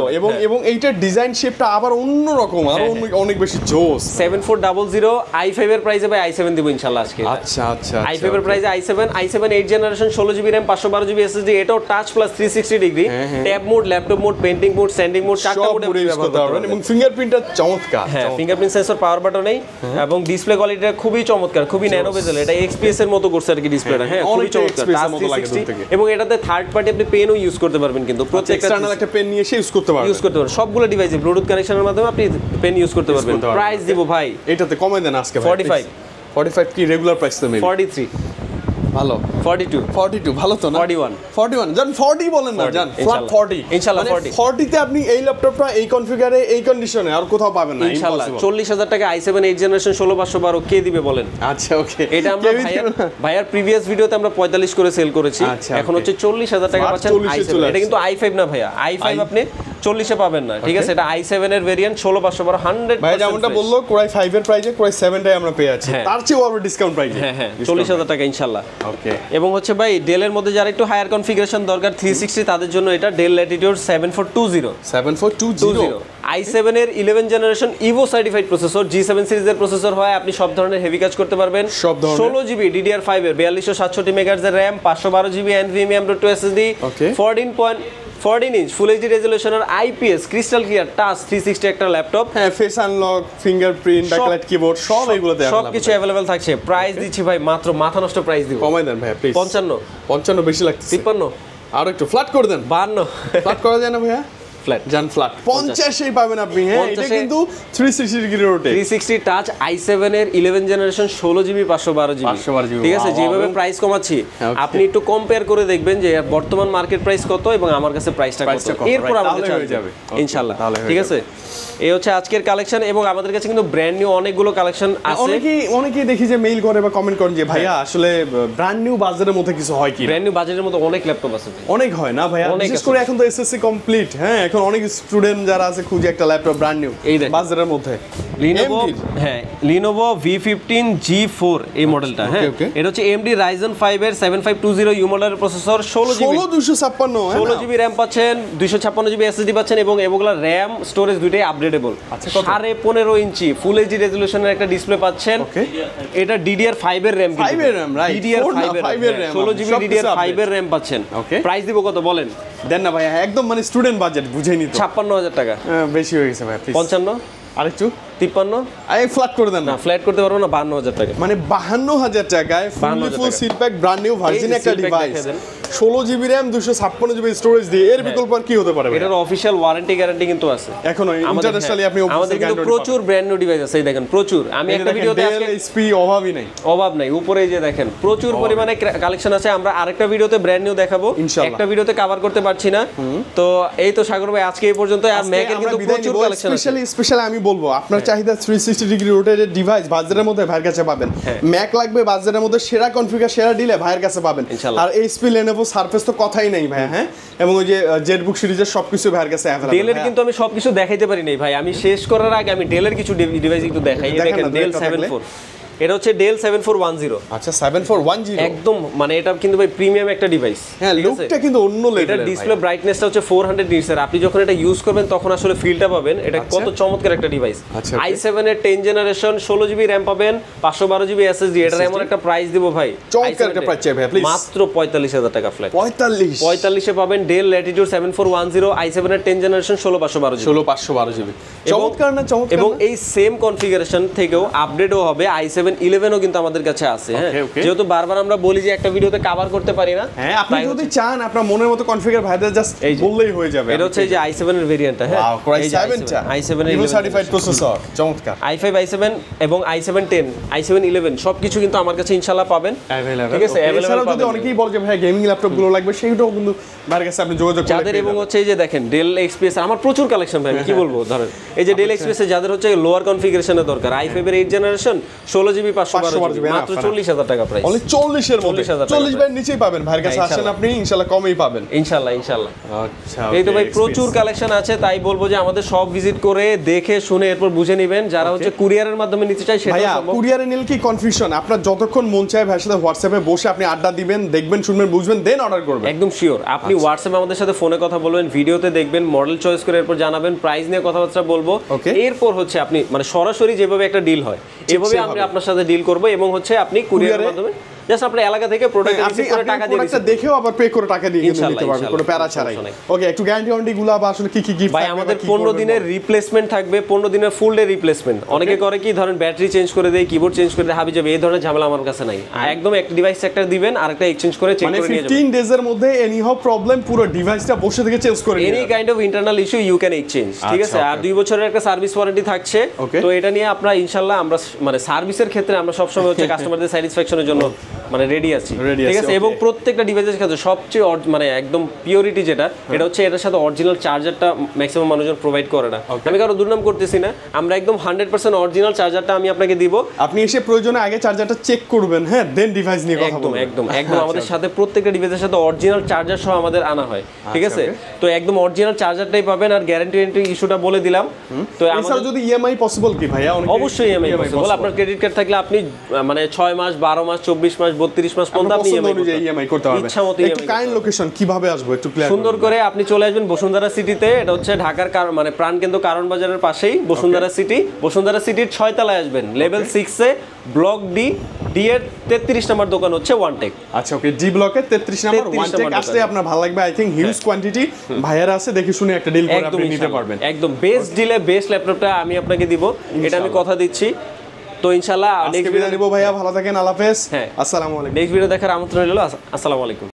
Speaker 2: এবং এইটার ডিজাইন শেপটা আবার অন্য রকম, আরো অনেক বেশি জোস।
Speaker 1: 7400 i5 এর প্রাইসে ভাই i7 দিব ইনশাআল্লাহ আজকে।
Speaker 2: আচ্ছা আচ্ছা,
Speaker 1: i5 এর প্রাইসে i7 8 generation 16 GB RAM 512 GB SSD, এটাও touch plus 360 degree, tab mode, laptop mode, painting mode, standing mode, চারটা মোডে ব্যবহার করতে পারবেন।
Speaker 2: এবং ফিঙ্গারপ্রিন্টটা চমৎকার।
Speaker 1: হ্যাঁ, ফিঙ্গারপ্রিন্ট সেন্সর, পাওয়ার বাটন নেই, এবং ডিসপ্লে কোয়ালিটিটা খুবই চমৎকার, খুবই ন্যানো বেজেল, এটা এক্সপিএস এর মতো করছে আর কি ডিসপ্লেটা। হ্যাঁ, খুবই চমৎকার, টাচ 360, এবং এটাতে থার্ড পার্টি আপনি পেনও ইউজ করতে পারবেন, কিন্তু প্রত্যেকটা
Speaker 2: এক্সটারনাল একটা পেন নিয়ে ইউজ করতে পারবেন,
Speaker 1: সবগুলো ডিভাইসে ব্লুটুথ কানেকশনের মাধ্যমে আপনি পেন ইউজ করতে পারবেন। প্রাইস দিব ভাই
Speaker 2: এটাতে কমাই দেন আজকে 45 কি রেগুলার প্রাইস তো
Speaker 1: 43
Speaker 2: ভালো, 42 ভালো তো না? 41 জান 40 বলেন না, জান ফ্ল্যাট 40
Speaker 1: ইনশাআল্লাহ।
Speaker 2: 40 তে আপনি এই ল্যাপটপটা এই কনফিগারে এই কন্ডিশনে আর কোথাও পাবেন না
Speaker 1: ইনশাআল্লাহ। 40,000 টাকা i7 8 জেনারেশন 16/512 কে দিবে বলেন?
Speaker 2: আচ্ছা ওকে,
Speaker 1: এটা আমরা ভাইয়ার প্রিভিয়াস ভিডিওতে আমরা 45 করে সেল করেছি, এখন হচ্ছে 40,000 টাকা পাচ্ছেন i7। এটা কিন্তু i5 না ভাইয়া, i5 আপনি 40 এ পাবেন না, ঠিক আছে? এটা i7 এর ভেরিয়েন্ট 16/512 100%।
Speaker 2: ভাই যেমনটা বললো কোরাই 5 এর প্রাইসে কোরাই 7 টাই আমরা পেয়ে যাচ্ছি, তার চেয়েও আবার ডিসকাউন্ট প্রাইসে।
Speaker 1: হ্যাঁ, 40,000 টাকা ইনশাআল্লাহ।
Speaker 2: ওকে,
Speaker 1: এবং হচ্ছে ভাই ডেলের মধ্যে যারা একটু হায়ার কনফিগারেশন দরকার 360, তাদের জন্য এটা ডেল ল্যাটিটিউড 7420 i7 এর 11 generation Ivo certified processor, G7 সিরিজের প্রসেসর হয়, আপনি সব ধরনের হেভি কাজ করতে পারবেন। 16 জিবি DDR5 এর 4267 মেগাহার্টজ এর RAM, 512 GB NVMe M.2 SSD, 14 inch full HD রেজোলিউশনের IPS ক্রিস্টাল ক্লিয়ার টাচ 360 একটা ল্যাপটপ।
Speaker 2: হ্যাঁ, face unlock, fingerprint, backlight keyboard সব এগুলোতে
Speaker 1: সবকিছু अवेलेबल থাকছে। প্রাইস দিচ্ছি ভাই মাত্র মাথা নষ্ট প্রাইস দিব।
Speaker 2: কমাই দেন ভাই প্লিজ। 55 বেশি লাগছে।
Speaker 1: 53
Speaker 2: আর একটু ফ্ল্যাট করে দেন।
Speaker 1: 52
Speaker 2: ফ্ল্যাট করা যায় না ভাইয়া?
Speaker 1: ফ্ল্যাট
Speaker 2: জান ফ্ল্যাট 50 এই পাবেন আপনি। হ্যাঁ, এটা কিন্তু 360 ডিগ্রি রোটেট,
Speaker 1: 360 টাচ i7 এর 11 জেনারেশন 16 জিবি 512 জিবি, ঠিক আছে? যেভাবে প্রাইস কমাচ্ছি আপনি একটু কম্পেয়ার করে দেখবেন যে বর্তমান মার্কেট প্রাইস কত এবং আমার কাছে প্রাইসটা কত, এরপর আমাদের হয়ে যাবে ইনশাআল্লাহ। ঠিক আছে, এই হচ্ছে আজকের কালেকশন, এবং আমাদের কাছে কিন্তু ব্র্যান্ড নিউ অনেকগুলো কালেকশন আছে।
Speaker 2: অনেকেই দেখি যে মেইল করে বা কমেন্ট করেন যে ভাইয়া আসলে ব্র্যান্ড নিউ বাজারের মধ্যে কিছু হয় কি?
Speaker 1: ব্র্যান্ড নিউ বাজারের মধ্যে অনেক ল্যাপটপ আছে,
Speaker 2: অনেক হয় না ভাইয়া? বিশেষ করে এখন তো এসএসসি কমপ্লিট, হ্যাঁ, এখন অনেক স্টুডেন্ট যারা আছে খুঁজে একটা ল্যাপটপ ব্র্যান্ড নিউ এই বাজারের মধ্যে।
Speaker 1: লিনোভো, হ্যাঁ, লিনোভো V15 G4 এই মডেলটা। হ্যাঁ, এটা হচ্ছে AMD Ryzen 5 এর 7520 মডেলের প্রসেসর, 16 জিবি RAM পাচ্ছেন, 256 জিবি SSD পাচ্ছেন, এবং এগুলা RAM স্টোরেজ দুইটাই আপগ্রেডেবল। 15.5 ইঞ্চি ফুল এইচডি রেজোলিউশনের একটা ডিসপ্লে পাচ্ছেন। এটা DDR5 এর RAM, DDR5 এর RAM, 16 জিবি DDR5 এর RAM পাচ্ছেন। প্রাইস দিব কত বলেন?
Speaker 2: দেন না ভাইয়া, একদম মানে স্টুডেন্ট বাজেট বুঝেই নিতে।
Speaker 1: 56,000 টাকা।
Speaker 2: বেশি হয়ে গেছে ভাই,
Speaker 1: 55
Speaker 2: আরেকটু
Speaker 1: 53
Speaker 2: ফ্ল্যাট করে দেন
Speaker 1: না, ফ্ল্যাট করতে পারবো না, 52,000 টাকা।
Speaker 2: মানে 52,000 টাকায় ফুল সিট প্যাক ব্র্যান্ড নিউ ভার্জিন একটা device 16GB RAM 256GB storage দিয়ে এর বিকল্প আর কি হতে পারে?
Speaker 1: এটার অফিশিয়াল ওয়ারেন্টি গ্যারান্টি কিন্তু আছে
Speaker 2: এখনো ইন্টারন্যাশনালি আপনি
Speaker 1: আমাদের কিন্তু প্রচুর ব্র্যান্ড নিউ ডিভাইস আছে, এই দেখেন প্রচুর। আমি একটা ভিডিওতে আজকে
Speaker 2: এইচপি অভাব নাই
Speaker 1: উপরে এই যে দেখেন প্রচুর পরিমাণে কালেকশন আছে। আমরা আরেকটা ভিডিওতে ব্র্যান্ড নিউ দেখাবো, একটা ভিডিওতে কভার করতে পারছি না। তো এই তো সাগর ভাই আজকে এই পর্যন্ত। আর ম্যাকের কিন্তু প্রচুর কালেকশন আছে।
Speaker 2: স্পেশালি আমি বলবো আপনার চাহিদা 360 ডিগ্রি রোটেটেড ডিভাইস বাজারের মধ্যে ভাইয়ের কাছে পাবেন। ম্যাক লাগবে বাজারের মধ্যে সেরা কনফিগার সেরা ডিলে ভাইয়ের কাছে পাবেন। আর এইচপি লেনোভো সারফেস তো কথাই নেই ভাই। হ্যাঁ, এবং ওই যে জেটবুক সিরিজের সবকিছু ভাইয়ের কাছে अवेलेबल।
Speaker 1: ডেলের কিন্তু আমি সবকিছু দেখাইতে পারি নাই ভাই, আমি শেষ করার আগে আমি ডেলের কিছু ডিভাইস একটু দেখাই। এই দেখেন ডেল 74, এটা হচ্ছে ডেল 7410।
Speaker 2: আচ্ছা 7410
Speaker 1: একদম মানে এটা কিন্তু ভাই প্রিমিয়াম একটা ডিভাইস।
Speaker 2: হ্যাঁ, লুকটা কিন্তু অন্য লেভেলের।
Speaker 1: এটা ডিসপ্লে ব্রাইটনেসটা হচ্ছে 400 নিটস এর। আপনি যখন এটা ইউজ করবেন তখন আসলে ফিলটা পাবেন এটা কত চমৎকার একটা ডিভাইস। i7 এর 10 জেনারেশন 16GB RAM পাবেন, 512GB SSD। এটার এমন একটা প্রাইস দিব ভাই,
Speaker 2: চমৎকার একটা প্রাইস চাই ভাই প্লিজ,
Speaker 1: মাত্র 45000 টাকা ফ্ল্যাট।
Speaker 2: 45
Speaker 1: এ পাবেন ডেল ল্যাটিটিউড 7410 i7 এর 10 জেনারেশন
Speaker 2: 16512GB। চমৎকার না চমৎকার।
Speaker 1: এবং এই সেম কনফিগারেশন থেকেও আপডেটও হবে i7 11ও কিন্তু আমাদের কাছে আছে। হ্যাঁ, যেহেতু বারবার আমরা বলি যে একটা ভিডিওতে কভার করতে পারি না।
Speaker 2: হ্যাঁ, আপনি যদি চান আপনার মনের মতো কনফিগার ভাইদের জাস্ট বললেই হয়ে যাবে।
Speaker 1: এটা হচ্ছে এই যে i7 এর ভেরিয়েন্ট। হ্যাঁ, এই যে i7 এর
Speaker 2: সার্টিফাইড প্রসেসর চমৎকার।
Speaker 1: i5 i7 এবং i7 10 i7 11 সবকিছু কিন্তু আমার কাছে ইনশাআল্লাহ পাবেন।
Speaker 2: ঠিক আছে, अवेलेबल পাবেন। যদি অনেকেই বলে যে ভাই গেমিং ল্যাপটপ গুলো লাগবে সেইটাও কিন্তু ভাইয়ের কাছে আপনি যোগাযোগ করতে
Speaker 1: যাদের। এবং হচ্ছে এই যে দেখেন ডেল এক্সপিএস আমার প্রচুর কালেকশন ভাই, কি বলবো। ধরেন এই যে ডেল এক্সপিএস এ যাদের হচ্ছে লোয়ার কনফিগারেশনের দরকার, i5 এর 8 জেনারেশন 16GB 512GB মাত্র 40000 টাকা প্রাইস।
Speaker 2: অনলি 40 এর মধ্যে 40 এর নিচেই পাবেন। ভাইয়ের কাছে আসেন আপনি ইনশাআল্লাহ কমই পাবেন
Speaker 1: ইনশাআল্লাহ।
Speaker 2: আচ্ছা,
Speaker 1: এই তো ভাই প্রচুর কালেকশন আছে, তাই বলবো যে আমাদের সব ভিজিট করে দেখে শুনে এরপর বুঝে নেবেন। যারা হচ্ছে কুরিয়ারের মাধ্যমে নিতে চায় সেটা সম্ভব।
Speaker 2: কুরিয়ারে নিলে কি কনফিউশন, আপনার যতক্ষণ মন চায় ভাইয়ের সাথে হোয়াটসঅ্যাপে বসে আপনি আড্ডা দিবেন, দেখবেন শুনবেন বুঝবেন দেন অর্ডার করবেন।
Speaker 1: একদম শিওর। আপনি হোয়াটসঅ্যাপে আমাদের সাথে ফোনে কথা বলবেন, ভিডিওতে দেখবেন, মডেল চয়েস করে এরপর জানাবেন, প্রাইস নিয়ে কথাবার্তা বলবো। এরপর হচ্ছে আপনি মানে সরাসরি যেভাবে একটা ডিল হয় এভাবে আমরা আপনার সাথে ডিল করব। এবং হচ্ছে আপনি কুরিয়ারের মাধ্যমে জাস্ট আপনার এলাকা থেকে প্রোডাক্ট রিসিভ করে টাকা দিয়ে
Speaker 2: প্রোডাক্টটা দেখেও আবার পে করে টাকা দিয়ে কিনে নিতে পারবেন কোনো প্যারা ছাড়াই। ওকে, একটু গ্যারান্টি ওয়ারেন্টি গুলো বা আসলে কি কি গিফট
Speaker 1: ভাই আমাদের 15 দিনের রিপ্লেসমেন্ট থাকবে, 15 দিনের ফুল ডে রিপ্লেসমেন্ট। অনেকে করে কি ধরেন ব্যাটারি চেঞ্জ করে দেয়, কিবোর্ড চেঞ্জ করে দেয়, হাবি যাবে, এই ধরনের ঝামেলা আমার কাছে নাই। একদম একটা ডিভাইস একটা দিবেন আর একটা এক্সচেঞ্জ করে চেক করে নিয়ে যাবেন।
Speaker 2: 15 ডেজ এর মধ্যে এনি হাউ প্রবলেম পুরো ডিভাইসটা বসে থেকে চেঞ্জ করে নিয়ে
Speaker 1: any kind of internal issue you can exchange. ঠিক আছে, আর 2 বছরের একটা সার্ভিস ওয়ারেন্টি থাকছে। তো এটা নিয়ে আপনারা ইনশাআল্লাহ আমরা মানে সার্ভিসের ক্ষেত্রে আমরা সব সময় হচ্ছে কাস্টমারদের স্যাটিসফ্যাকশনের জন্য মানে রেডি আছি। ঠিক আছে, এবং প্রত্যেকটা ডিভাইসের ক্ষেত্রে সবচেয়ে মানে একদম পিওরিটি যেটা এটা হচ্ছে এটার সাথে অরিজিনাল চার্জারটা ম্যাক্সিমাম মানুষজন প্রোভাইড করে না। আমি কারো দুর্নাম করতেছি না, আমরা একদম 100% অরিজিনাল চার্জারটা আমি আপনাকে দিব।
Speaker 2: আপনি এসে প্রয়োজনে আগে চার্জারটা চেক করবেন, হ্যাঁ, দেন ডিভাইস নিয়ে কথা বলবেন।
Speaker 1: একদম আমাদের সাথে প্রত্যেকটা ডিভাইসের সাথে অরিজিনাল চার্জার সহ আমাদের আনা হয়। ঠিক আছে, তো একদম অরিজিনাল চার্জারটাই পাবেন। আর গ্যারান্টি ইস্যুটা বলে দিলাম। তো
Speaker 2: আমাদের যদি ইএমআই পসিবল কি ভাইয়া?
Speaker 1: অবশ্যই ইএমআই পসিবল। আপনার ক্রেডিট কার্ড থাকলে আপনি মানে 6 মাস 12 মাস 24 মাস 32 মাস পর্যন্ত আপনি
Speaker 2: ইএমআই করতে পারবেন। একটু কাইন্ড লোকেশন কিভাবে আসবো একটু ক্লিয়ার
Speaker 1: সুন্দর করে আপনি চলে আসবেন বসুন্ধরা সিটিতে। এটা হচ্ছে ঢাকার মানে প্রাণকেন্দ্র কারণ বাজারের পাশেই বসুন্ধরা সিটি। বসুন্ধরা সিটির 6 তলায় আসবেন, লেভেল 6 এ ব্লক ডি এর 33 নম্বর দোকান হচ্ছে ওয়ানটেক।
Speaker 2: আচ্ছা, ওকে, ডি ব্লকের 33 নম্বর ওয়ানটেক আসলে আপনার ভালো লাগবে। আই থিং হিউজ কোয়ান্টিটি ভাইয়ারা আছে, দেখে শুনে একটা ডিল করে আপনি নিতে পারবেন।
Speaker 1: একদম বেস্ট ডিলে বেস্ট ল্যাপটপটা আমি আপনাকে দিব, এটা আমি কথা দিচ্ছি। তো ইনশাআল্লাহ নেক্সট ভিডিও
Speaker 2: নিব ভাইয়া, ভালো থাকেন, আল্লাহ হাফেজ, আসসালামু আলাইকুম।
Speaker 1: নেক্সট ভিডিও দেখার আমন্ত্রণ রইল। আসসালামু আলাইকুম।